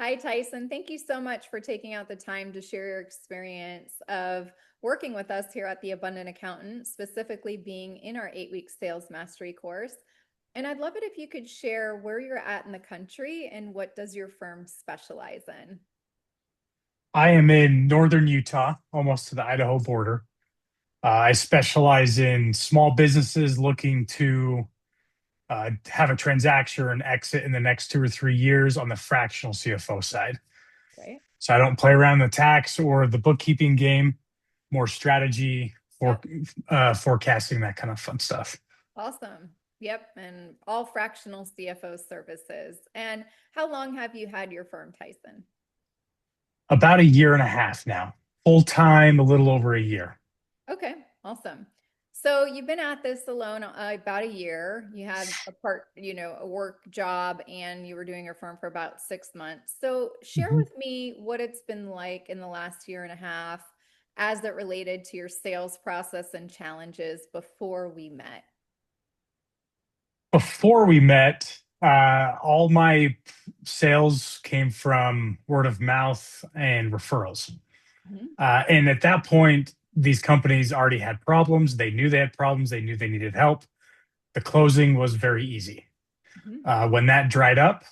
Hi, Tyson. Thank you so much for taking out the time to share your experience of working with us here at the Abundant Accountant, specifically being in our 8-week sales mastery course. And I'd love it if you could share where you're at in the country and what does your firm specialize in? I am in northern Utah, almost to the Idaho border. I specialize in small businesses looking to have a transaction or an exit in the next 2 or 3 years on the fractional CFO side. Right? So I don't play around the tax or the bookkeeping game, more strategy for Yep. forecasting, that kind of fun stuff. Awesome. Yep. And all fractional CFO services. And how long have you had your firm, Tyson? About a year and a half now, full time, a little over a year. Okay, awesome. So you've been at this alone about a year. You had a work job, and you were doing your firm for about 6 months. So share Mhm. with me what it's been like in the last year and a half as it related to your sales process and challenges before we met. Before we met, all my sales came from word of mouth and referrals. Mhm. And at that point, these companies already had problems. They knew they had problems. They knew they needed help. The closing was very easy. Mhm. When that dried up,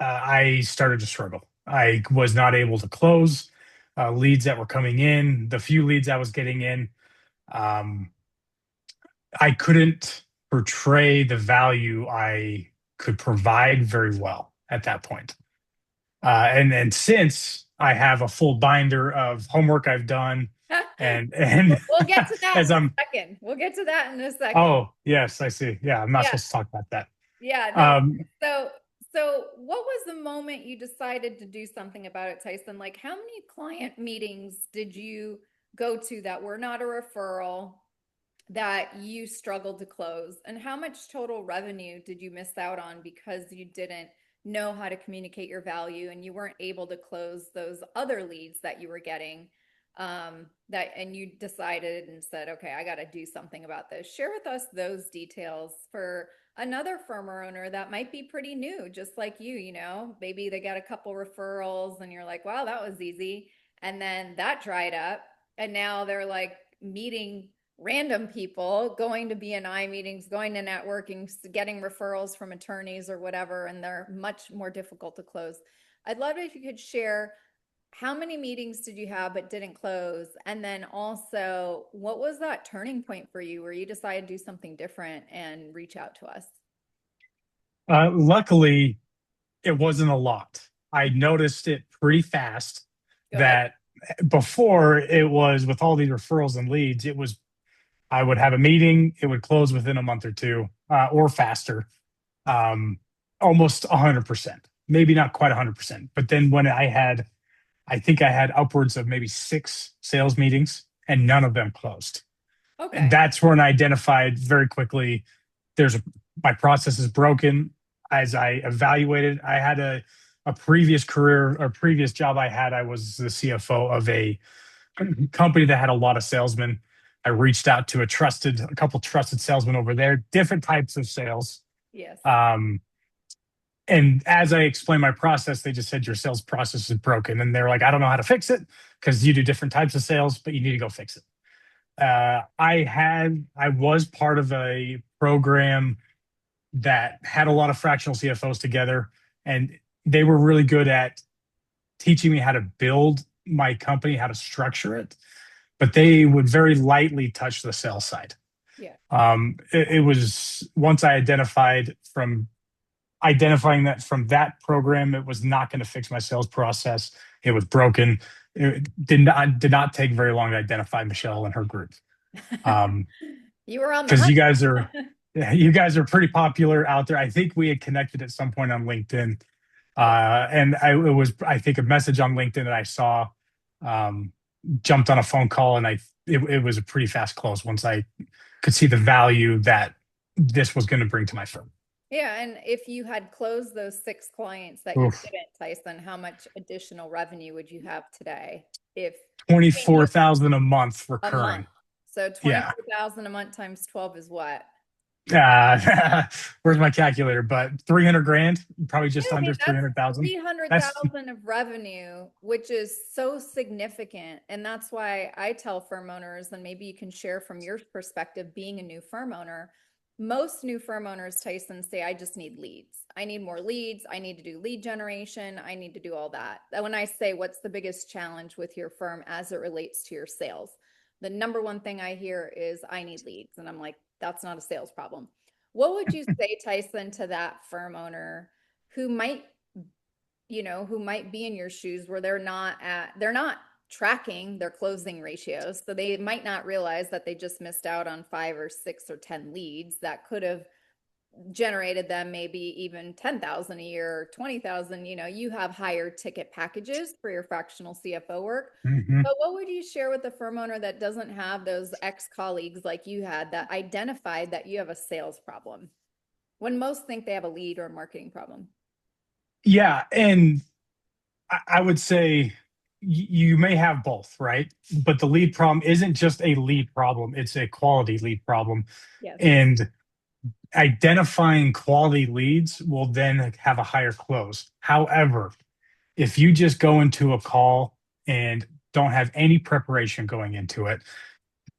I started to struggle. I was not able to close leads that were coming in. The few leads I was getting in, um, I couldn't portray the value I could provide very well at that point. And since I have a full binder of homework I've done, and We'll get to that as in a I'm second. We'll get to that in a second. oh yes, I see. Yeah, I'm not Yeah. supposed to talk about that. Yeah, no. Um, So, so what was the moment you decided to do something about it, Tyson? Like, how many client meetings did you go to that were not a referral that you struggled to close? And how much total revenue did you miss out on because you didn't know how to communicate your value and you weren't able to close those other leads that you were getting? That and you decided and said, okay, I got to do something about this. Share with us those details for another firm or owner that might be pretty new, just like you, maybe they got a couple referrals and you're like, wow, that was easy. And then that dried up. And now they're like meeting random people, going to BNI meetings, going to networking, getting referrals from attorneys or whatever, and they're much more difficult to close. I'd love it if you could share how many meetings did you have but didn't close? And then also, what was that turning point for you where you decided to do something different and reach out to us? Luckily, it wasn't a lot. I noticed it pretty fast Good. that before it was with all these referrals and leads, it was I would have a meeting, it would close within a month or two, or faster, um, almost 100%. Maybe not quite 100%. But then when I think I had upwards of maybe 6 sales meetings and none of them closed. And Okay. that's when I identified very quickly there's a, my process is broken. As I evaluated, I had a previous career or previous job I had, I was the CFO of a company that had a lot of salesmen. I reached out to a couple trusted salesmen over there, different types of sales. Yes. Um, and as I explained my process, they just said your sales process is broken, and they're like, I don't know how to fix it because you do different types of sales, but you need to go fix it. I was part of a program that had a lot of fractional CFOs together, and they were really good at teaching me how to build my company, how to structure it, but they would very lightly touch the sales side. Yeah. It was once I identifying that from that program, it was not going to fix my sales process. It was broken. It did not take very long to identify Michelle and her group. Um, You were on the because hunt. you guys are pretty popular out there. I think we had connected at some point on LinkedIn, Yeah. it was I think a message on LinkedIn that I saw, um, jumped on a phone call, and it was a pretty fast close once I could see the value that this was going to bring to my firm. Yeah, and if you had closed those 6 clients that you Oof, didn't, Tyson, how much additional revenue would you have today? If 24,000 a month a month. recurring. So Yeah, 24,000 a month times 12 is what? Where's my calculator? But 300 grand, probably just Yeah, I under mean, that's 300,000. That's 300,000 of revenue, which is so significant. And that's why I tell firm owners, and maybe you can share from your perspective, being a new firm owner. Most new firm owners, Tyson, say, I just need leads. I need more leads. I need to do lead generation. I need to do all that. When I say, what's the biggest challenge with your firm as it relates to your sales? The number one thing I hear is, I need leads. And I'm like, that's not a sales problem. What would you say, Tyson, to that firm owner who might, who might be in your shoes where they're not tracking their closing ratios. So they might not realize that they just missed out on 5 or 6 or 10 leads that could have generated them maybe even 10,000 a year or 20,000. You have higher ticket packages for your fractional CFO work. Mhm. But what would you share with a firm owner that doesn't have those ex-colleagues like you had that identified that you have a sales problem when most think they have a lead or a marketing problem? Yeah, and I would say you may have both, right? But the lead problem isn't just a lead problem, it's a quality lead problem. Yes. And identifying quality leads will then have a higher close. However, if you just go into a call and don't have any preparation going into it,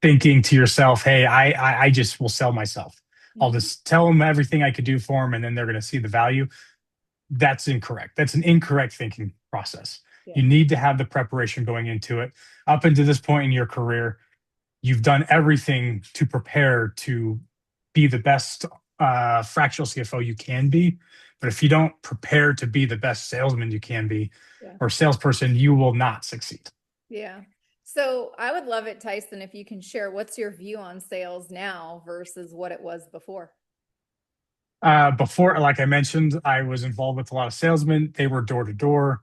thinking to yourself, "Hey, I just will sell myself. I'll Mhm. just tell them everything I could do for them, and then they're going to see the value." That's incorrect. That's an incorrect thinking process. Yeah. You need to have the preparation going into it. Up until this point in your career, you've done everything to prepare to be the best fractional CFO you can be. But if you don't prepare to be the best salesman you can be Yeah. or salesperson, you will not succeed. Yeah. So I would love it, Tyson, if you can share what's your view on sales now versus what it was before. Before, like I mentioned, I was involved with a lot of salesmen. They were door to door,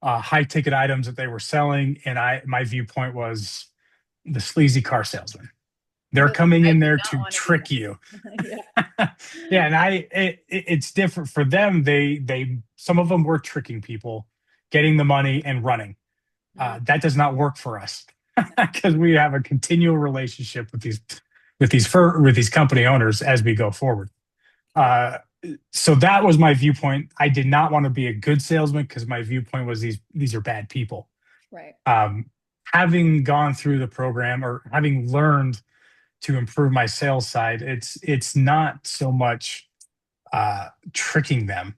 high ticket items that they were selling, and my viewpoint was the sleazy car salesman. They're Oh, coming I in do there not to want to be trick you. that. Yeah. Yeah, and it's different for them. They some of them were tricking people, getting the money and running. Mm, That does not work for us no. because we have a continual relationship with these company owners as we go forward. Yeah. Uh, so that was my viewpoint. I did not want to be a good salesman because my viewpoint was these are bad people. Right. Um, Having gone through the program or having learned to improve my sales side, it's not so much tricking them.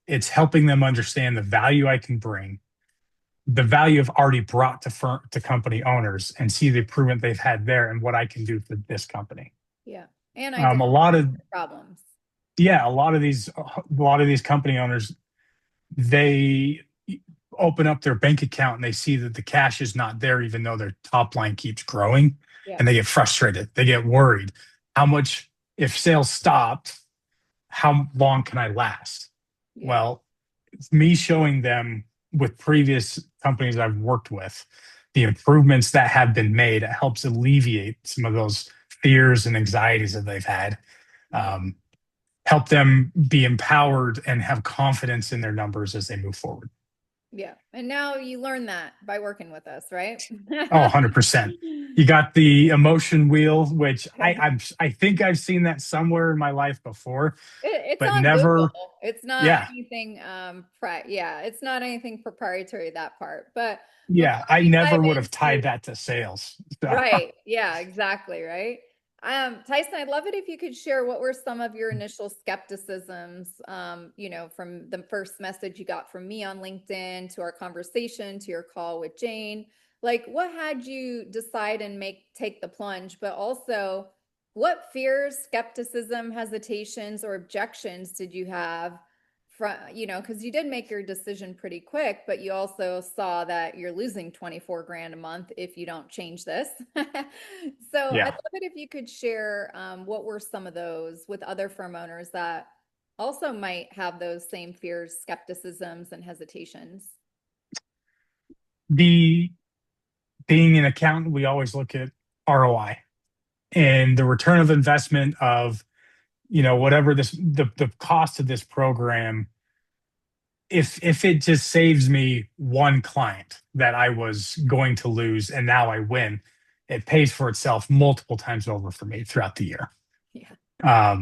It's helping them understand the value I can bring, the value I've already brought to company owners, and see the improvement they've had there and what I can do for this company. Yeah. And A identify lot of the problems. yeah, a lot of these company owners, they open up their bank account and they see that the cash is not there, even though their top line keeps growing, Yeah. and they get frustrated. They get worried. How much, if sales stopped, how long can I last? Yeah. Well, it's me showing them with previous companies I've worked with the improvements that have been made. It helps alleviate some of those fears and anxieties that they've had. Yeah. Um, Help them be empowered and have confidence in their numbers as they move forward. Yeah. And now you learn that by working with us, right? Oh, 100%. You got the emotion wheel, which I think I've seen that somewhere in my life before, It's but on Google. never. It's not Yeah, anything yeah, it's not anything proprietary, that part. But yeah. before I we dive never would have into tied that to sales. So, right. Yeah, exactly, right. Tyson, I'd love it if you could share what were some of your initial skepticisms, from the first message you got from me on LinkedIn to our conversation to your call with Jane. Like, what had you decide and take the plunge, but also what fears, skepticism, hesitations, or objections did you have from, because you did make your decision pretty quick, but you also saw that you're losing 24 grand a month if you don't change this. So I'd yeah. love it if you could share what were some of those with other firm owners that also might have those same fears, skepticisms, and hesitations. The Being an accountant, we always look at ROI and the return of investment of, whatever the cost of this program. If it just saves me one client that I was going to lose and now I win, it pays for itself multiple times over for me throughout the year. Yeah.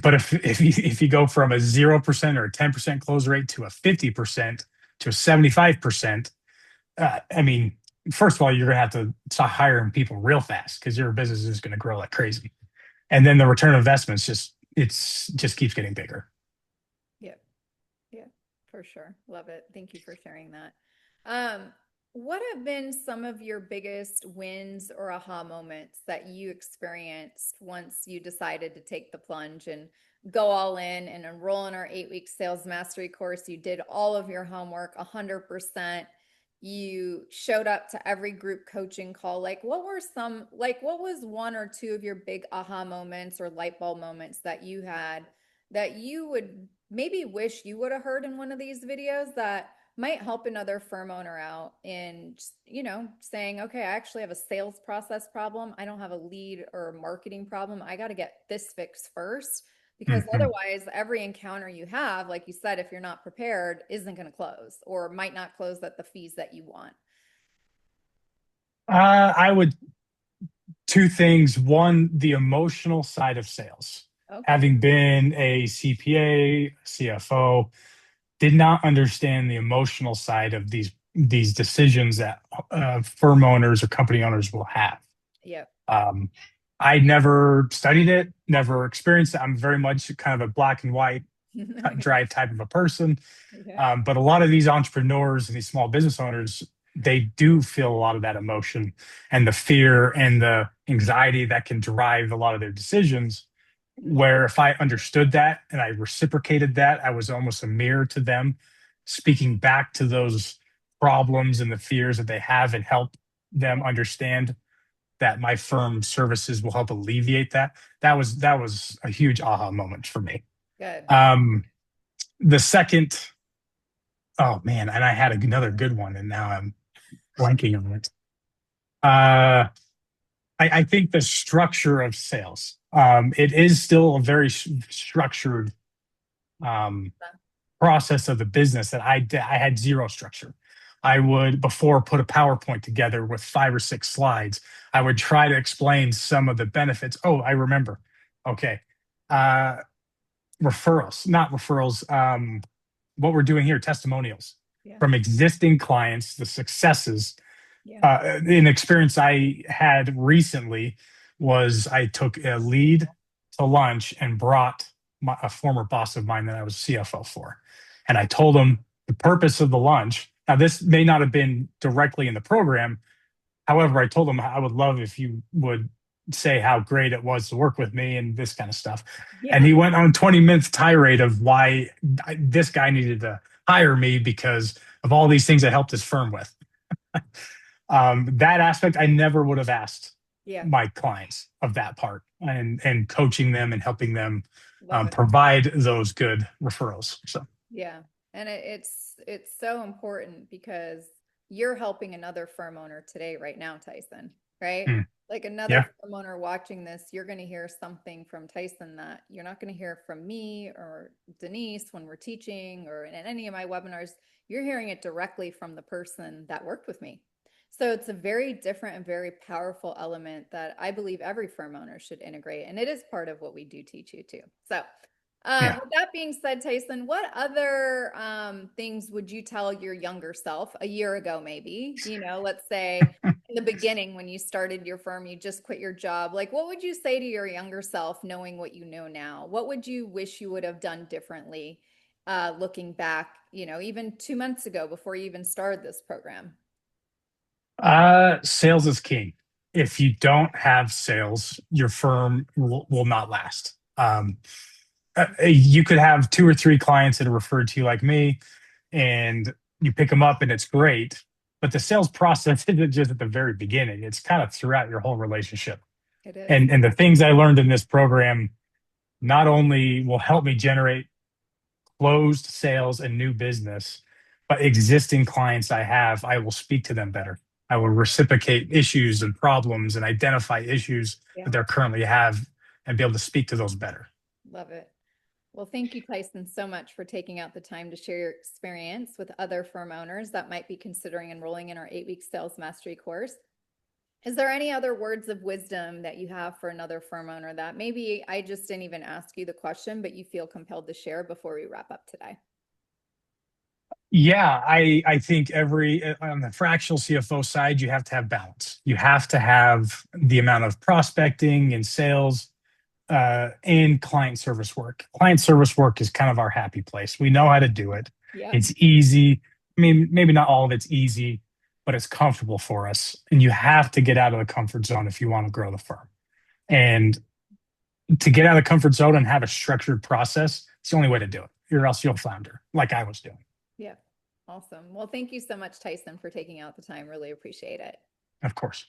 But if you go from a 0% or a 10% close rate to a 50% to a 75%, I mean, first of all, you're gonna have to start hiring people real fast because your business is going to grow like crazy, and then the return on investments just keeps getting bigger. Yeah. Yeah, for sure. Love it. Thank you for sharing that. Um, what have been some of your biggest wins or aha moments that you experienced once you decided to take the plunge and go all in and enroll in our 8 week sales mastery course? You did all of your homework 100%. You showed up to every group coaching call. Like, what were some, like, what was one or two of your big aha moments or light bulb moments that you had that you would maybe wish you would have heard in one of these videos that might help another firm owner out in just, saying, okay, I actually have a sales process problem. I don't have a lead or a marketing problem. I got to get this fixed first because Mhm. otherwise every encounter you have, like you said, if you're not prepared, isn't going to close or might not close at the fees that you want. I would two things. One, the emotional side of sales. Okay. Having been a CPA, CFO, did not understand the emotional side of these decisions that firm owners or company owners will have. Yep. Um, I never studied it, never experienced it. I'm very much kind of a black and white, cut and dry type of a person. Yeah. But a lot of these entrepreneurs and these small business owners, they do feel a lot of that emotion and the fear and the anxiety that can drive a lot of their decisions. Where if I understood that and I reciprocated that, I was almost a mirror to them, speaking back to those problems and the fears that they have and help them Yeah. understand that my firm services will help alleviate that. That was a huge aha moment for me. Good. Um, the second, oh man, and I had another good one, and now I'm blanking on it. Uh, I think the structure of sales. It is still a very structured um, process of the business that I had zero structure. I would, before, put a PowerPoint together with 5 or 6 slides. I would try to explain some of the benefits. Oh, I remember. Okay. Uh, referrals, not referrals. What we're doing here, testimonials Yeah. from existing clients, the successes. Yeah. An experience I had recently was I took a lead to lunch and brought a former boss of mine that I was CFO for. And I told him the purpose of the lunch. Now, this may not have been directly in the program. However, I told him I would love if you would say how great it was to work with me and this kind of stuff. And Yeah. he went on 20 minutes tirade of why this guy needed to hire me because of all these things I helped his firm with. That aspect I never would have asked Yeah. my clients of that part and coaching them and helping them Love it. provide those good referrals. So Yeah. And it's so important because you're helping another firm owner today, right now, Tyson, right? mm, Like another yeah, firm owner watching this, you're going to hear something from Tyson that you're not going to hear from me or Denise when we're teaching or in any of my webinars. You're hearing it directly from the person that worked with me. So it's a very different and very powerful element that I believe every firm owner should integrate. And it is part of what we do teach you too. So yeah. with that being said, Tyson, what other things would you tell your younger self a year ago, maybe? Let's say in the beginning when you started your firm, you just quit your job. Like, what would you say to your younger self, knowing what you know now? What would you wish you would have done differently, looking back, even 2 months ago before you even started this program? Sales is king. If you don't have sales, your firm will not last. You could have 2 or 3 clients that are referred to you like me, and you pick them up and it's great. But the sales process isn't just at the very beginning, it's kind of throughout your whole relationship. It is. And the things I learned in this program not only will help me generate closed sales and new business, but existing clients I have, I will speak to them better. I will reciprocate issues and problems and identify issues Yeah, that they currently have and be able to speak to those better. love it. Well, thank you, Tyson, so much for taking out the time to share your experience with other firm owners that might be considering enrolling in our 8 week sales mastery course. Is there any other words of wisdom that you have for another firm owner that maybe I just didn't even ask you the question, but you feel compelled to share before we wrap up today? Yeah, I think every on the fractional CFO side, you have to have balance. You have to have the amount of prospecting and sales and client service work. Client service work is kind of our happy place. We know how to do it. Yep. It's easy. I mean, maybe not all of it's easy, but it's comfortable for us. And you have to get out of the comfort zone if you want to grow the firm. And to get out of the comfort zone and have a structured process, it's the only way to do it, or else you'll flounder like I was doing. Yeah. Awesome. Well, thank you so much, Tyson, for taking out the time. Really appreciate it. Of course.